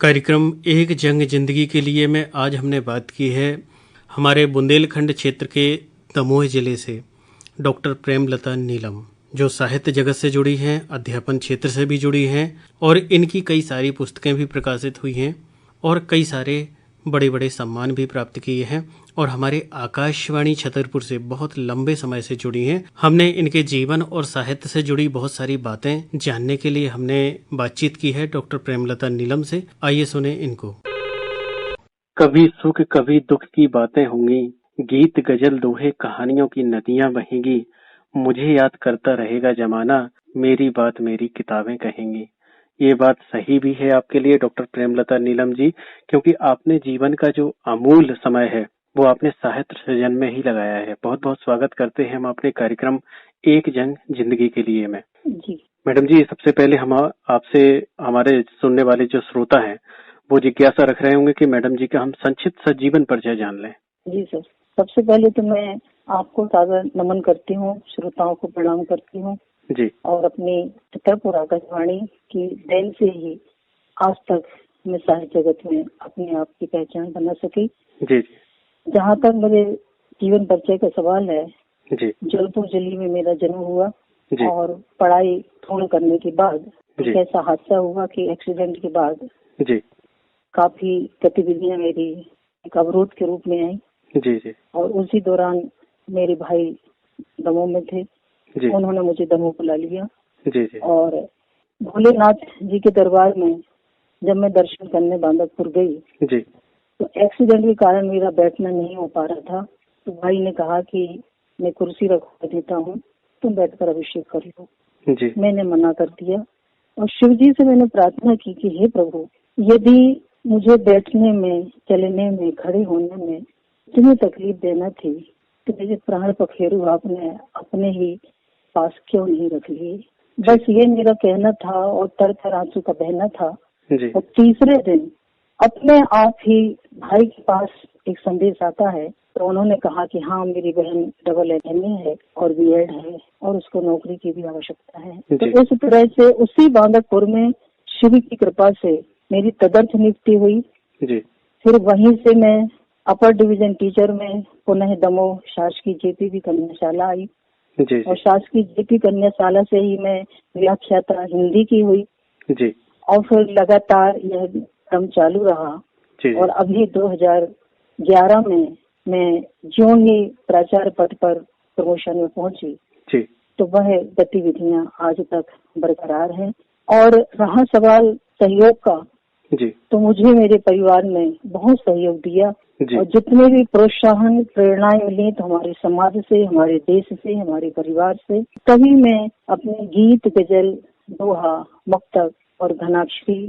कार्यक्रम एक जंग जिंदगी के लिए में आज हमने बात की है हमारे बुंदेलखंड क्षेत्र के दमोह जिले से डॉक्टर प्रेमलता नीलम, जो साहित्य जगत से जुड़ी हैं, अध्यापन क्षेत्र से भी जुड़ी हैं और इनकी कई सारी पुस्तकें भी प्रकाशित हुई हैं और कई सारे बड़े बड़े सम्मान भी प्राप्त किए हैं और हमारे आकाशवाणी छतरपुर से बहुत लंबे समय से जुड़ी हैं। हमने इनके जीवन और साहित्य से जुड़ी बहुत सारी बातें जानने के लिए हमने बातचीत की है डॉक्टर प्रेमलता नीलम से। आइए सुने इनको। कभी सुख कभी दुख की बातें होंगी, गीत गजल दोहे कहानियों की नदियां बहेंगी, मुझे याद करता रहेगा जमाना, मेरी बात मेरी किताबें कहेंगी। ये बात सही भी है आपके लिए डॉक्टर प्रेमलता नीलम जी, क्योंकि आपने जीवन का जो अमूल्य समय है वो आपने साहित्य सृजन में ही लगाया है। बहुत बहुत स्वागत करते हैं हम अपने कार्यक्रम एक जंग जिंदगी के लिए में। जी मैडम जी, सबसे पहले हम आपसे, हमारे सुनने वाले जो श्रोता हैं वो जिज्ञासा रख रहे होंगे कि मैडम जी का हम संक्षिप्त सा जीवन परिचय जान लें। जी सर, सबसे पहले तो मैं आपको सादर नमन करती हूँ, श्रोताओं को प्रणाम करती हूँ जी। और अपनी छतरपुर आकाशवाणी की देन से ही आज तक मैं साहित्य जगत में अपने आप की पहचान बना सकी। जी। जहाँ तक मेरे जीवन परिचय का सवाल है, जी। जलपुर जिले में मेरा जन्म हुआ जी। और पढ़ाई पूर्ण करने के बाद जी। एक ऐसा हादसा हुआ कि एक्सीडेंट के बाद जी। काफी गतिविधियां मेरी एक अवरोध के रूप में आई। जी जी। और उसी दौरान मेरे भाई दमोह में थे जी। उन्होंने मुझे दमोह बुला लिया। जी जी। और भोलेनाथ जी के दरबार में जब मैं दर्शन करने बांदकपुर गई जी। तो एक्सीडेंट के कारण मेरा बैठना नहीं हो पा रहा था। तो भाई ने कहा कि मैं कुर्सी रखवा देता हूँ, तुम बैठकर अभिषेक कर लो। जी। मैंने मना कर दिया और शिव जी से मैंने प्रार्थना की कि हे प्रभु, यदि मुझे बैठने में, चलने में, खड़े होने में इतनी तकलीफ देना थी तो मुझे प्राण पखेरु आपने अपने ही पास क्यों नहीं रख लिए। बस ये मेरा कहना था और तर आंसू का बहना था। और तीसरे दिन अपने आप ही भाई के पास एक संदेश आता है, तो उन्होंने कहा कि हाँ, मेरी बहन डबल एमए है और बीएड है और उसको नौकरी की भी आवश्यकता है। तो इस तरह से उसी बांदकपुर में शिव की कृपा से मेरी तदर्थ नियुक्ति हुई। जी। फिर वहीं से मैं अपर डिवीजन टीचर में पुनः दमोह शासकीय जेपी कन्याशाला आई। जी। और शासकीय जेपी कन्याशाला से ही मैं व्याख्याता हिंदी की हुई। जी। और फिर लगातार यह क्रम चालू रहा। जी। और अभी 2011 में मैं ज्यों ही प्राचार्य पद पर प्रमोशन में पहुंची जी। तो वह गतिविधियां आज तक बरकरार हैं। और रहा सवाल सहयोग का, जी। तो मुझे मेरे परिवार ने बहुत सहयोग दिया। जी। और जितने भी प्रोत्साहन प्रेरणाएं मिली तो हमारे समाज से, हमारे देश से, हमारे परिवार से, तभी मैं अपने गीत गजल, दोहा, मक्तक और घनाक्षरी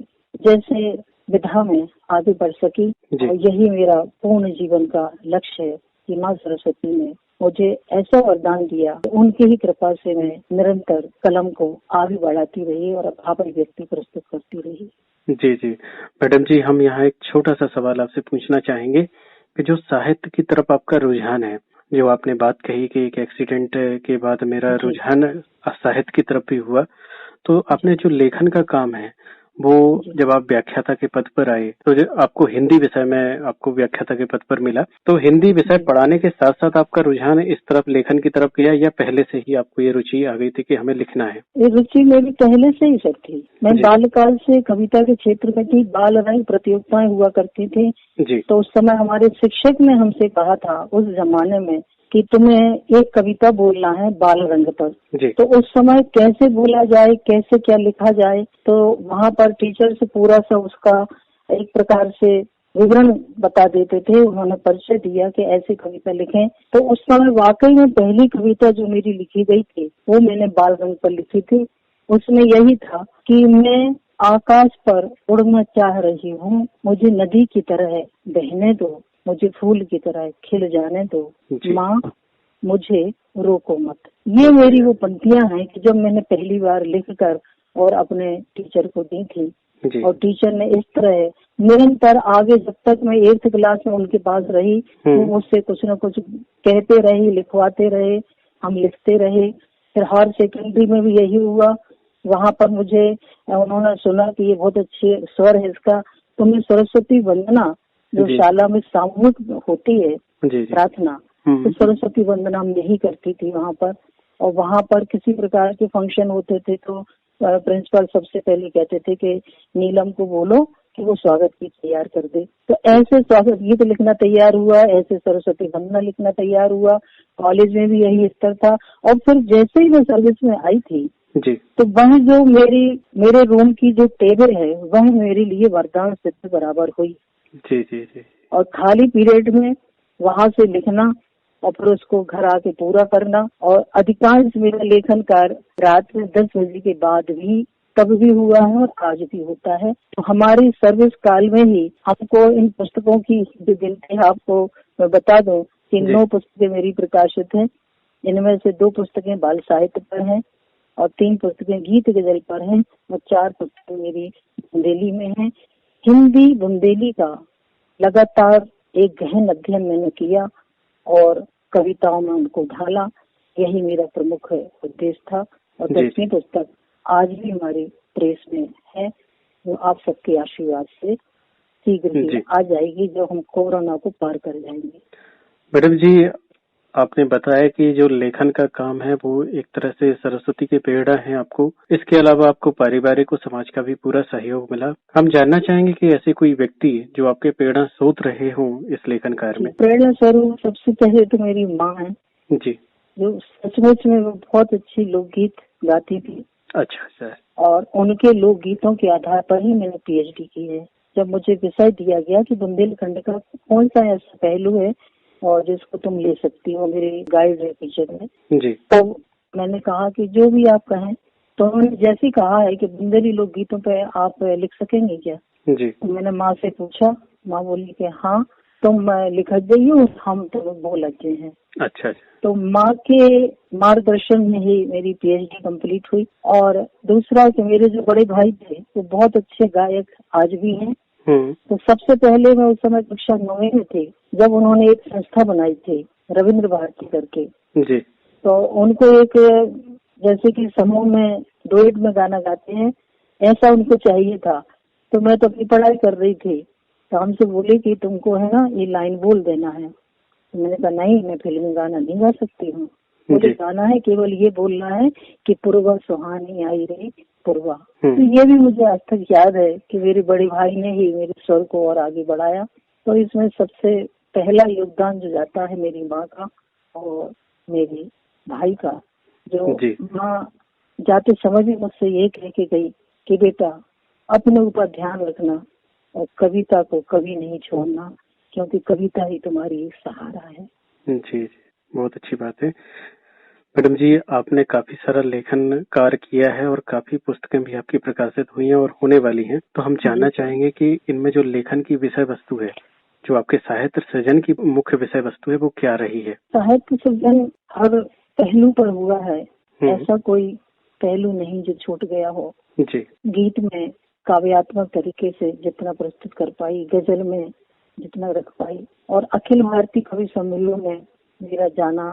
जैसे विधा में आगे बढ़ सकी। और यही मेरा पूर्ण जीवन का लक्ष्य है कि माँ सरस्वती ने मुझे ऐसा वरदान दिया, उनकी ही कृपा से मैं निरंतर कलम को आगे बढ़ाती रही और अभिव्यक्ति प्रस्तुत करती रही। जी जी। मैडम जी, हम यहाँ एक छोटा सा सवाल आपसे पूछना चाहेंगे कि जो साहित्य की तरफ आपका रुझान है, जो आपने बात कही कि एक एक्सीडेंट के बाद मेरा रुझान साहित्य की तरफ भी हुआ, तो आपने जो लेखन का काम है वो जब आप व्याख्याता के पद पर आए तो आपको हिंदी विषय में आपको व्याख्याता के पद पर मिला, तो हिंदी विषय पढ़ाने के साथ साथ आपका रुझान इस तरफ लेखन की तरफ गया या पहले से ही आपको ये रुचि आ गई थी कि हमें लिखना है? ये रुचि मेरी पहले से ही सर थी। मैं बाल्यकाल से कविता के क्षेत्र में थी। बाल रंग प्रतियोगिताएं हुआ करती थी जी। तो उस समय हमारे शिक्षक ने हमसे कहा था उस जमाने में कि तुम्हें एक कविता बोलना है बाल रंग पर। तो उस समय कैसे बोला जाए, कैसे क्या लिखा जाए, तो वहाँ पर टीचर से पूरा सा उसका एक प्रकार से विवरण बता देते थे। उन्होंने परिचय दिया कि ऐसी कविता लिखें। तो उस समय वाकई में पहली कविता जो मेरी लिखी गई थी वो मैंने बाल रंग पर लिखी थी। उसमें यही था कि मैं आकाश पर उड़ना चाह रही हूँ, मुझे नदी की तरह बहने दो, मुझे फूल की तरह खिल जाने दो, माँ मुझे रोको मत। ये मेरी वो पंक्तियां हैं कि जब मैंने पहली बार लिखकर और अपने टीचर को दी थी और टीचर ने इस तरह निरंतर आगे, जब तक मैं 8th क्लास में उनके पास रही, वो मुझसे कुछ न कुछ कहते रहे, लिखवाते रहे, हम लिखते रहे। फिर हायर सेकेंडरी में भी यही हुआ। वहाँ पर मुझे उन्होंने सुना कि ये बहुत अच्छे स्वर है इसका, तुम्हें सरस्वती वंदना जो शाला में सामूहिक होती है प्रार्थना, तो सरस्वती वंदना हम यही करती थी वहाँ पर। और वहाँ पर किसी प्रकार के फंक्शन होते थे तो प्रिंसिपल सबसे पहले कहते थे कि नीलम को बोलो कि वो स्वागत गीत तैयार कर दे। तो ऐसे स्वागत गीत लिखना तैयार हुआ, ऐसे सरस्वती वंदना लिखना तैयार हुआ। कॉलेज में भी यही स्तर था। और फिर जैसे ही मैं सर्विस में आई थी जी, तो वह जो मेरे रूम की जो टेबल है वह मेरे लिए वरदान सिद्ध बराबर हुई। जी जी जी। और खाली पीरियड में वहाँ से लिखना और फिर उसको घर आके पूरा करना। और अधिकांश मेरा लेखन कार्य रात में 10 बजे के बाद भी तब भी हुआ है और आज भी होता है। तो हमारी सर्विस काल में ही हमको इन पुस्तकों की जो गिनती है आपको मैं बता दूं कि 9 पुस्तकें मेरी प्रकाशित हैं। इनमें से 2 पुस्तकें बाल साहित्य पर हैं और 3 पुस्तकें गीत गजल पर हैं और 4 पुस्तकें मेरी बुंदेली में हैं। हिंदी बुंदेली का लगातार एक गहन अध्ययन मैंने किया और कविताओं में उनको ढाला। यही मेरा प्रमुख उद्देश्य था। और 10वीं पुस्तक आज भी हमारी प्रेस में है, वो आप सबके आशीर्वाद से शीघ्र ही आ जाएगी जब हम कोरोना को पार कर जाएंगे। मैडम जी, आपने बताया कि जो लेखन का काम है वो एक तरह से सरस्वती के प्रेरणा है आपको। इसके अलावा आपको पारिवारिक और समाज का भी पूरा सहयोग मिला। हम जानना चाहेंगे कि ऐसे कोई व्यक्ति जो आपके प्रेरणा स्रोत रहे हों इस लेखन कार्य में। प्रेरणा स्वरूप सबसे पहले तो मेरी माँ है जी, जो सचमुच में वो बहुत अच्छी लोकगीत गाती थी। अच्छा सर। और उनके लोकगीतों के आधार पर ही मैंने PhD की है। जब मुझे विषय दिया गया कि बुंदेलखंड का कौन सा ऐसा पहलू है और जिसको तुम ले सकती हो मेरे गाइड टीचर ने, जी, तो मैंने कहा कि जो भी आप कहें। तो उन्होंने जैसे कहा है कि बुंदेली लोकगीतों पे आप लिख सकेंगे क्या? जी। तो मैंने माँ से पूछा, माँ बोली कि हाँ तुम लिख जाइए, हम तो बोल लगे हैं। अच्छा। तो माँ के मार्गदर्शन में ही मेरी PhD कंप्लीट हुई। और दूसरा कि मेरे जो बड़े भाई थे वो बहुत अच्छे गायक आज भी हैं। तो सबसे पहले मैं उस समय कक्षा 9वीं में थी जब उन्होंने एक संस्था बनाई थी रविंद्र भारती करके। जी। तो उनको एक जैसे कि समूह में डुएट में गाना गाते हैं ऐसा उनको चाहिए था। तो मैं तो अपनी पढ़ाई कर रही थी तो हमसे बोले कि तुमको है ना ये लाइन बोल देना है। तो मैंने कहा नहीं, मैं फिल्मी गाना नहीं गा सकती हूँ। मुझे गाना है केवल ये बोलना है कि पूर्वा सुहानी आई रे पूर्वा। तो ये भी मुझे आज तक याद है कि मेरे बड़े भाई ने ही मेरे स्वर को और आगे बढ़ाया। तो इसमें सबसे पहला योगदान जो जाता है मेरी माँ का और मेरे भाई का। जो माँ जाते समय भी मुझसे ये कह के गई कि बेटा अपने ऊपर ध्यान रखना और कविता को कभी नहीं छोड़ना क्योंकि कविता ही तुम्हारी सहारा है। जी, बहुत अच्छी बात है। मैडम जी, आपने काफी सारा लेखन कार्य किया है और काफी पुस्तकें भी आपकी प्रकाशित हुई हैं और होने वाली हैं। तो हम जानना चाहेंगे कि इनमें जो लेखन की विषय वस्तु है, जो आपके साहित्य सृजन की मुख्य विषय वस्तु है, वो क्या रही है? साहित्य सृजन हर पहलू पर हुआ है, ऐसा कोई पहलू नहीं जो छूट गया हो। जी। गीत में काव्यात्मक तरीके से जितना प्रस्तुत कर पाई, गजल में जितना रख पाई, और अखिल भारतीय कवि सम्मेलन में मेरा जाना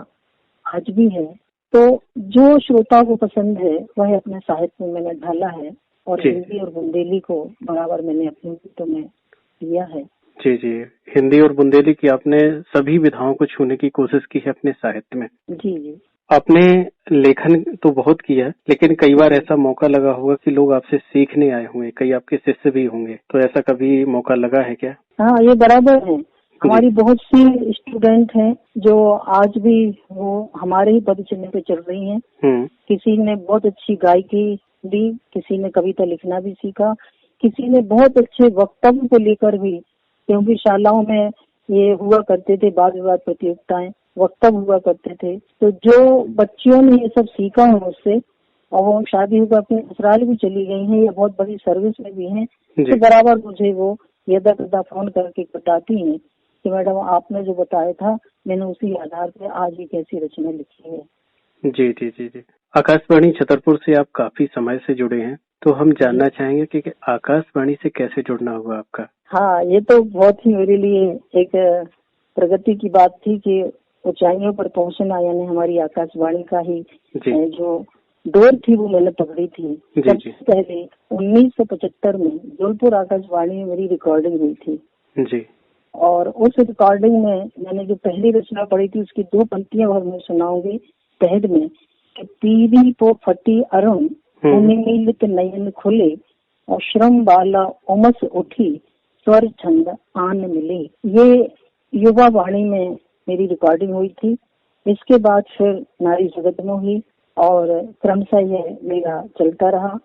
आज भी है। तो जो श्रोता को पसंद है वह अपने साहित्य में मैंने ढाला है और हिंदी और बुंदेली को बराबर मैंने अपने गीतों में दिया है। जी जी, हिंदी और बुंदेली की आपने सभी विधाओं को छूने की कोशिश की है अपने साहित्य में। जी जी। आपने लेखन तो बहुत किया लेकिन कई बार ऐसा मौका लगा होगा कि लोग आपसे सीखने आए होंगे, कई आपके शिष्य भी होंगे, तो ऐसा कभी मौका लगा है क्या? हाँ, ये बराबर है। हमारी बहुत सी स्टूडेंट हैं जो आज भी वो हमारे ही पद चिन्ह पे चल रही हैं। किसी ने बहुत अच्छी गायकी दी, किसी ने कविता लिखना भी सीखा, किसी ने बहुत अच्छे वक्तव्य को लेकर भी, क्योंकि शालाओं में ये हुआ करते थे वाद विवाद प्रतियोगिताएं, वक्तव्य हुआ करते थे। तो जो बच्चियों ने ये सब सीखा है मुझसे और वो शादी होकर अपने ससुराल भी चली गई हैं या बहुत बड़ी सर्विस में भी हैं, तो बराबर मुझे वो यदा कदा फोन करके बताती हैं कि मैडम आपने जो बताया था मैंने उसी आधार पे आज एक ऐसी रचना लिखी है। जी जी जी जी। आकाशवाणी छतरपुर से आप काफी समय से जुड़े हैं, तो हम जानना चाहेंगे कि आकाशवाणी से कैसे जुड़ना हुआ आपका? हाँ, ये तो बहुत ही मेरे लिए एक प्रगति की बात थी कि ऊंचाइयों पर पहुंचना, यानी हमारी आकाशवाणी का ही जो दौर थी वो मैंने पकड़ी थी। सबसे पहले 1975 में जबलपुर आकाशवाणी में मेरी रिकॉर्डिंग हुई थी जी। और उस रिकॉर्डिंग में मैंने जो पहली रचना पढ़ी थी उसकी 2 पंक्तियां और मैं सुनाऊंगी पहले में कि पीरी पो फटी अरुण उन्मीलित नयन खुले और श्रम बाला उमस उठी स्वर छंद आन मिले। ये युवा वाणी में मेरी रिकॉर्डिंग हुई थी। इसके बाद फिर नारी जगत में हुई और क्रमशः यह मेरा चलता रहा।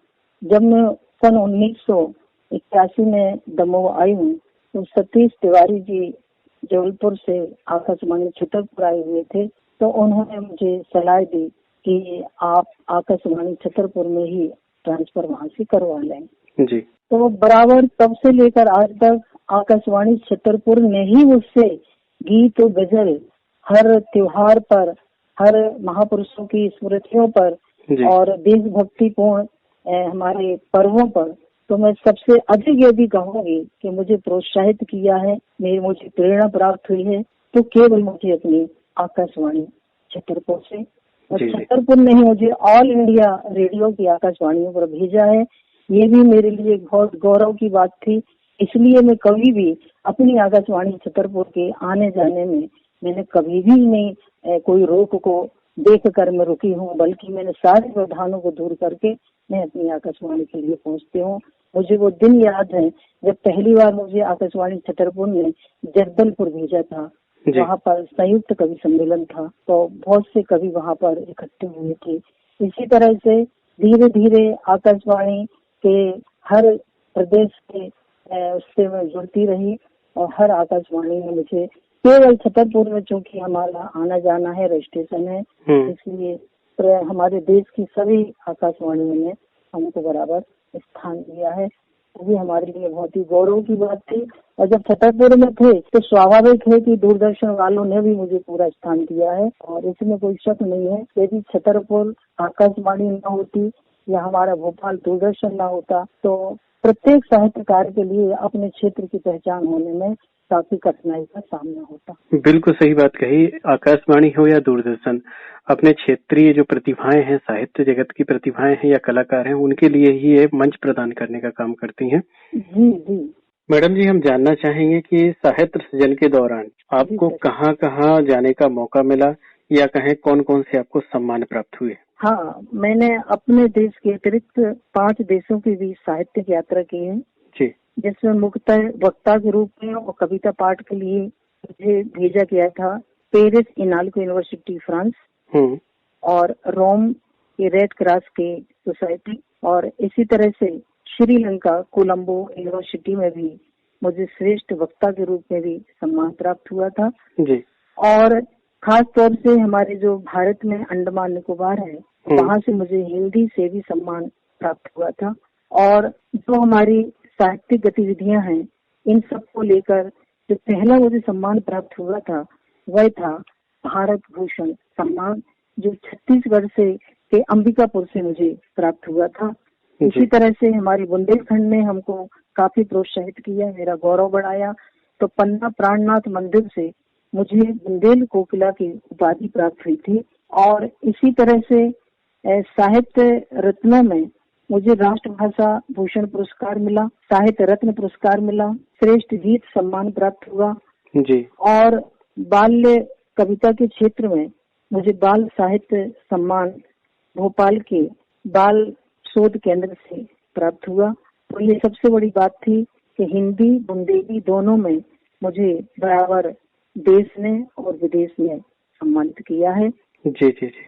जब मैं सन 1981 में दमोह आई हूँ तो सतीश तिवारी जी जबलपुर से आकाशवाणी छतरपुर आए हुए थे, तो उन्होंने मुझे सलाह दी कि आप आकाशवाणी छतरपुर में ही ट्रांसफर वहाँ से करवा लें जी। तो बराबर तब से लेकर आज तक आकाशवाणी छतरपुर ने ही मुझसे गीत और गजल हर त्योहार पर, हर महापुरुषों की स्मृतियों पर और देशभक्तिपूर्ण हमारे पर्वों पर, तो मैं सबसे अधिक ये भी कहूंगी कि मुझे प्रोत्साहित किया है, मुझे प्रेरणा प्राप्त हुई है तो केवल मुझे अपनी आकाशवाणी छतरपुर से, और छतरपुर ने ही मुझे ऑल इंडिया रेडियो की आकाशवाणियों पर भेजा है। ये भी मेरे लिए बहुत गौरव की बात थी। इसलिए मैं कभी भी अपनी आकाशवाणी छतरपुर के आने जाने में मैंने कभी भी नहीं कोई रोक को देख कर मैं रुकी हूँ, बल्कि मैंने सारे व्यवधानों को दूर करके मैं अपनी आकाशवाणी के लिए पहुँचती हूँ। मुझे वो दिन याद है जब पहली बार मुझे आकाशवाणी छतरपुर ने जगदलपुर भेजा था। वहाँ पर संयुक्त कवि सम्मेलन था तो बहुत से कवि वहाँ पर इकट्ठे हुए थे। इसी तरह से धीरे धीरे आकाशवाणी के हर प्रदेश के उससे मैं जुड़ती रही और हर आकाशवाणी में मुझे केवल छतरपुर में चूंकि हमारा आना जाना है, रजिस्ट्रेशन है, इसलिए हमारे देश की सभी आकाशवाणियों ने हमको बराबर स्थान दिया है। वो भी हमारे लिए बहुत ही गौरव की बात थी। और जब छतरपुर में थे तो स्वाभाविक है कि दूरदर्शन वालों ने भी मुझे पूरा स्थान दिया है और इसमें कोई शक नहीं है। यदि छतरपुर आकाशवाणी न होती या हमारा भोपाल दूरदर्शन न होता तो प्रत्येक साहित्यकार के लिए अपने क्षेत्र की पहचान होने में काफी कठिनाई का सामना होता। बिल्कुल सही बात कही। आकाशवाणी हो या दूरदर्शन, अपने क्षेत्रीय जो प्रतिभाएं हैं, साहित्य जगत की प्रतिभाएं हैं या कलाकार हैं, उनके लिए ही ये मंच प्रदान करने का काम करती हैं। जी जी। मैडम जी, हम जानना चाहेंगे कि साहित्य सृजन के दौरान आपको कहाँ जाने का मौका मिला या कहें कौन कौन से आपको सम्मान प्राप्त हुए? हाँ, मैंने अपने देश के अतिरिक्त 5 देशों की भी साहित्यिक यात्रा की है जी, जिसमें मुख्यतः वक्ता के रूप में और कविता पाठ के लिए मुझे भेजा गया था पेरिस इनाल्को यूनिवर्सिटी फ्रांस और रोम के रेड क्रॉस के सोसाइटी, और इसी तरह से श्रीलंका कोलंबो यूनिवर्सिटी में भी मुझे श्रेष्ठ वक्ता के रूप में भी सम्मान प्राप्त हुआ था जी। और खास तौर से हमारे जो भारत में अंडमान निकोबार है वहाँ से मुझे हिंदी से भी सम्मान प्राप्त हुआ था। और जो हमारी साहित्यिक गतिविधियां हैं इन सबको लेकर जो पहला मुझे सम्मान प्राप्त हुआ था वह था भारत भूषण सम्मान, जो छत्तीसगढ़ से के अंबिकापुर से मुझे प्राप्त हुआ था। इसी तरह से हमारे बुंदेलखंड ने हमको काफी प्रोत्साहित किया, मेरा गौरव बढ़ाया। तो पन्ना प्राणनाथ मंदिर से मुझे बुंदेल कोकिला की उपाधि प्राप्त हुई थी। और इसी तरह से साहित्य रत्नों में मुझे राष्ट्रभाषा भूषण पुरस्कार मिला, साहित्य रत्न पुरस्कार मिला, श्रेष्ठ गीत सम्मान प्राप्त हुआ जी। और बाल्य कविता के क्षेत्र में मुझे बाल साहित्य सम्मान भोपाल के बाल शोध केंद्र से प्राप्त हुआ। तो ये सबसे बड़ी बात थी कि हिंदी बुंदेली दोनों में मुझे बराबर देश ने और विदेश ने सम्मानित किया है। जी जी जी,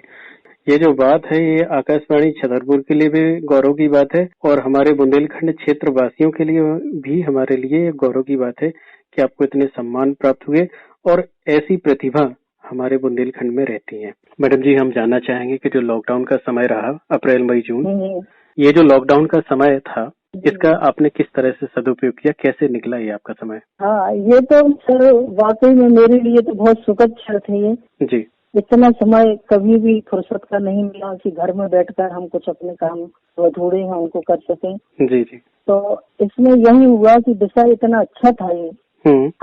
ये जो बात है ये आकाशवाणी छतरपुर के लिए भी गौरव की बात है और हमारे बुंदेलखंड क्षेत्र वासियों के लिए भी हमारे लिए गौरव की बात है कि आपको इतने सम्मान प्राप्त हुए और ऐसी प्रतिभा हमारे बुंदेलखंड में रहती है। मैडम जी, हम जानना चाहेंगे कि जो लॉकडाउन का समय रहा अप्रैल मई जून, ये जो लॉकडाउन का समय था इसका आपने किस तरह से सदुपयोग किया, कैसे निकला ये आपका समय? हाँ, ये तो सर वाकई में मेरे लिए तो बहुत सुखद क्षण थे ये जी। इतना समय कभी भी फुर्सत का नहीं मिला कि घर में बैठकर हम कुछ अपने काम अधूरे हैं उनको कर सकें। जी जी। तो इसमें यही हुआ कि विषय इतना अच्छा था ये,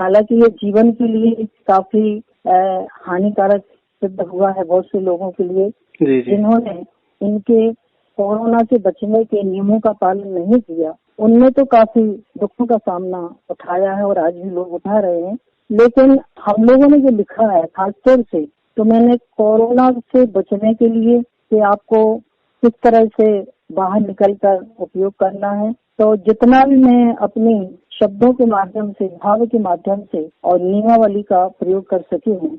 हालांकि ये जीवन के लिए काफी हानिकारक सिद्ध हुआ है बहुत से लोगों के लिए, जी जी। जिन्होंने इनके कोरोना से बचने के नियमों का पालन नहीं किया, उनने तो काफी दुखों का सामना उठाया है और आज भी लोग उठा रहे हैं। लेकिन हम लोगों ने जो लिखा है खासतौर से, तो मैंने कोरोना से बचने के लिए कि आपको किस तरह से बाहर निकलकर उपयोग करना है, तो जितना भी मैं अपनी शब्दों के माध्यम से, भाव के माध्यम से और नियमावली का प्रयोग कर सकी हूँ,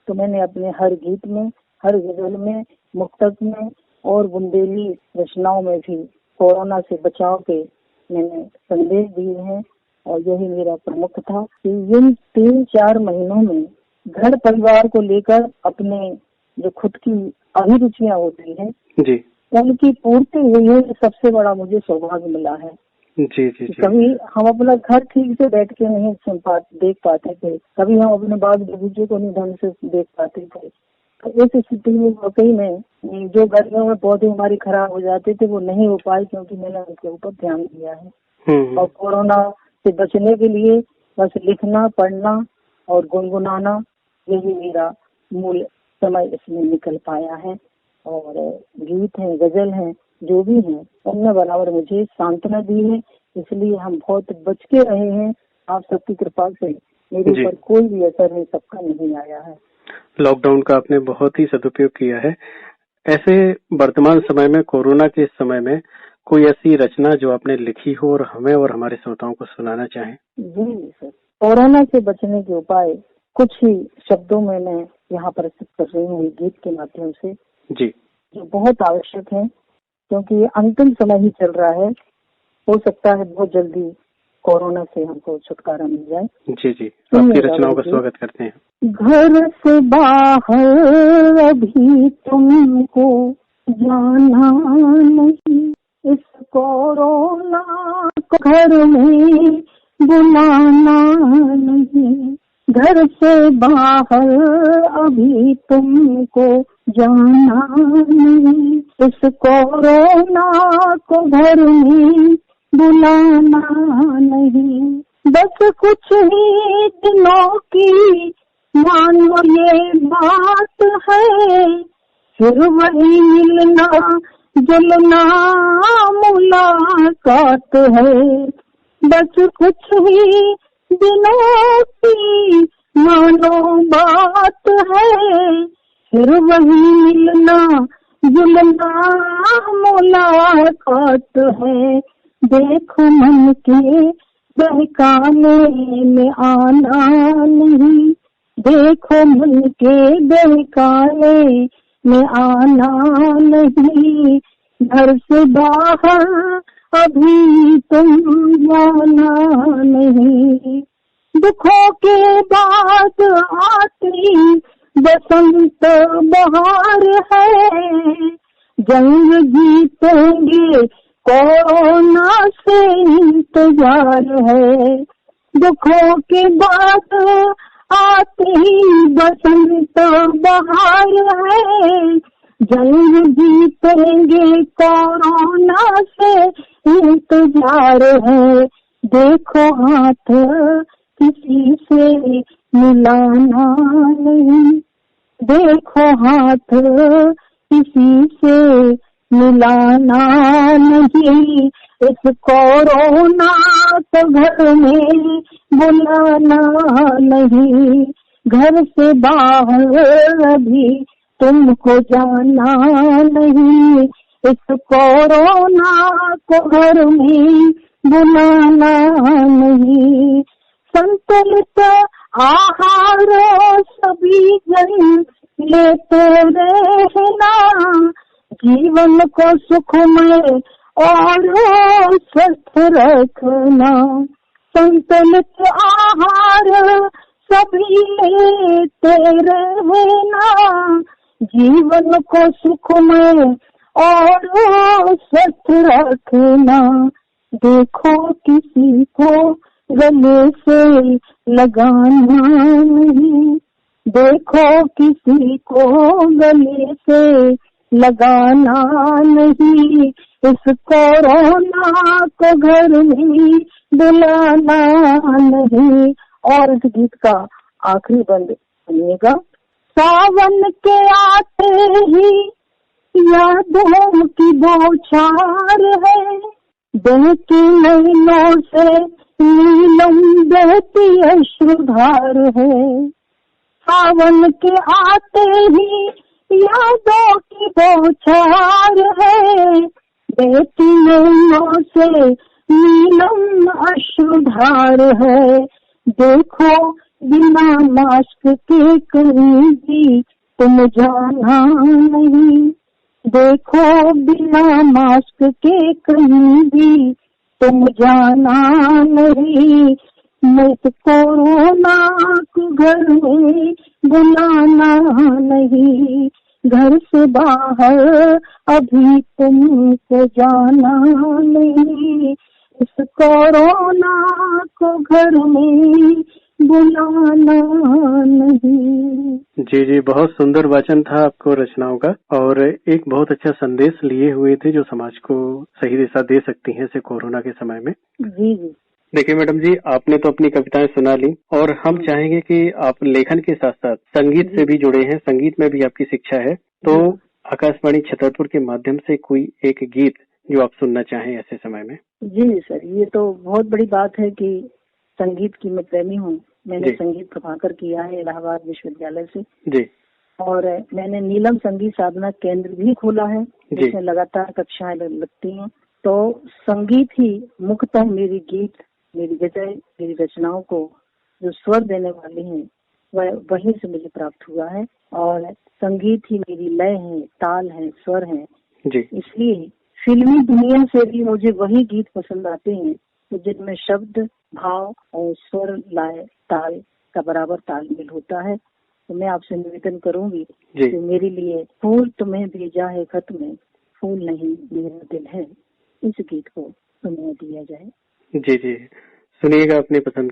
तो मैंने अपने हर गीत में, हर गजल में, मुक्तक में और बुंदेली रचनाओं में भी कोरोना से बचाव के मैंने संदेश दिए हैं। और यही मेरा प्रमुख था कि इन 3-4 महीनों में घर परिवार को लेकर अपने जो खुद की अभिरुचियां होती हैं जी, उनकी पूर्ति हुई है। सबसे बड़ा मुझे सौभाग्य मिला है जी, जी, जी। कभी हम अपना घर ठीक से बैठ के नहीं देख पाते थे, कभी हम अपने बाग बगीचे को नहीं ढंग से देख पाते थे। तो इस स्थिति में वाकई में जो गर्मियों में पौधे हमारे खराब हो जाते थे वो नहीं हो पाए, क्योंकि मैंने उनके ऊपर ध्यान दिया है। और कोरोना से बचने के लिए बस लिखना, पढ़ना और गुनगुनाना, यही मेरा मूल समय इसमें निकल पाया है। और गीत हैं, गजल हैं, जो भी हैं, उनने बराबर मुझे सांत्वना दी है। इसलिए हम बहुत बच के रहे हैं। आप सबकी कृपा से मेरे ऊपर कोई भी असर है सबका नहीं आया है। लॉकडाउन का आपने बहुत ही सदुपयोग किया है। ऐसे वर्तमान समय में, कोरोना के समय में, कोई ऐसी रचना जो आपने लिखी हो और हमें और हमारे श्रोताओं को सुनाना चाहें? जी सर, कोरोना से बचने के उपाय कुछ ही शब्दों में मैं यहाँ प्रस्तुत कर रही हूँ गीत के माध्यम से जी, जो बहुत आवश्यक है, क्योंकि ये अंतिम समय ही चल रहा है। हो सकता है बहुत जल्दी कोरोना से हमको छुटकारा मिल जाए। जी जी, आपकी रचनाओं का स्वागत करते हैं। घर से बाहर अभी तुमको जाना नहीं, इस कोरोना को घर में बुलाना नहीं। घर से बाहर अभी तुमको जाना नहीं, इस कोरोना को घर में बुलाना नहीं। बस कुछ ही दिनों की मानो ये बात है, फिर वही मिलना जुलना मुलाकात है। बस कुछ ही दिनों की मानो बात है, फिर वही मिलना जुलना मुलाकात है। देखो मन के बहकाने में आना नहीं, देखो मन के बहकाने में आना नहीं। घर से बाहर अभी तुम जाना नहीं। दुखों के बाद आती बसंत बहार है, जंग जीतेंगे कोरोना से इंतजार है। दुखों के बाद आती बसंत बहार है, जंग जीतेंगे कोरोना से इंतजार है। देखो हाथ किसी से मिलाना नहीं, देखो हाथ किसी से मिलाना नहीं। इस कोरोना को घर में बुलाना नहीं। घर से बाहर अभी तुमको जाना नहीं, इस कोरोना को घर में बुलाना नहीं। संतुलित आहार सभी जन लेते रहना, जीवन को सुखमय और स्वस्थ रखना। संतुलित आहार सभी लेते रहना, जीवन को सुखमय और स्वस्थ रखना। देखो किसी को गले से लगाना नहीं, देखो किसी को गले से लगाना नहीं। इस कोरोना को घर में बुलाना नहीं। और इस गीत का आखिरी बंद सुनिएगा। सावन के आते ही यादों की बौछार है, बहती नैनों से नीलम बहती अश्रुधार है। सावन के आते ही यादों की बौछार है, बहती नैनों से नीलम अश्रुधार है। देखो बिना मास्क के कहीं भी तुम जाना नहीं, देखो बिना मास्क के कहीं भी तुम जाना नहीं। मत कोरोना को घर में बुलाना नहीं, घर से बाहर अभी तुमको जाना नहीं। इस कोरोना को घर में बुलाना नहीं। जी जी, बहुत सुंदर वाचन था आपको रचनाओं का, और एक बहुत अच्छा संदेश लिए हुए थे जो समाज को सही दिशा दे सकती हैं इसे कोरोना के समय में। जी जी। देखिए मैडम जी, आपने तो अपनी कविताएं सुना ली, और हम चाहेंगे कि आप लेखन के साथ साथ संगीत से भी जुड़े हैं, संगीत में भी आपकी शिक्षा है, तो आकाशवाणी छतरपुर के माध्यम से कोई एक गीत जो आप सुनना चाहें ऐसे समय में। जी सर, ये तो बहुत बड़ी बात है कि संगीत की मैं प्रेमी हूँ। मैंने संगीत प्रभाकर किया है इलाहाबाद विश्वविद्यालय से जी, और मैंने नीलम संगीत साधना केंद्र भी खोला है जिसमें लगातार कक्षाएं लगती हैं। तो संगीत ही मुख्यतः मेरी गीत, मेरी गजल, मेरी रचनाओं को जो स्वर देने वाली हैं वह वहीं से मुझे प्राप्त हुआ है, और संगीत ही मेरी लय है, ताल है, स्वर है जी। इसलिए फिल्मी दुनिया से भी मुझे वही गीत पसंद आते हैं तो जिनमें शब्द, भाव और स्वर, लय, ताल का बराबर तालमेल होता है। तो मैं आपसे निवेदन करूंगी कि मेरे लिए फूल तुम्हें भेजा है खत में, फूल नहीं मेरा दिल है, इस गीत को सुनने दिया जाए। जी जी, सुनिएगा अपनी पसंद।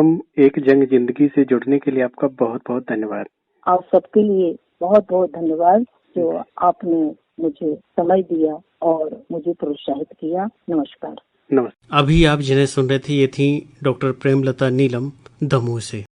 हम एक जंग जिंदगी से जुड़ने के लिए आपका बहुत बहुत धन्यवाद। आप सबके लिए बहुत बहुत धन्यवाद जो आपने मुझे समय दिया और मुझे प्रोत्साहित किया। नमस्कार। नमस्कार। अभी आप जिन्हें सुन रहे थे ये थी डॉक्टर प्रेमलता नीलम, दमोह से।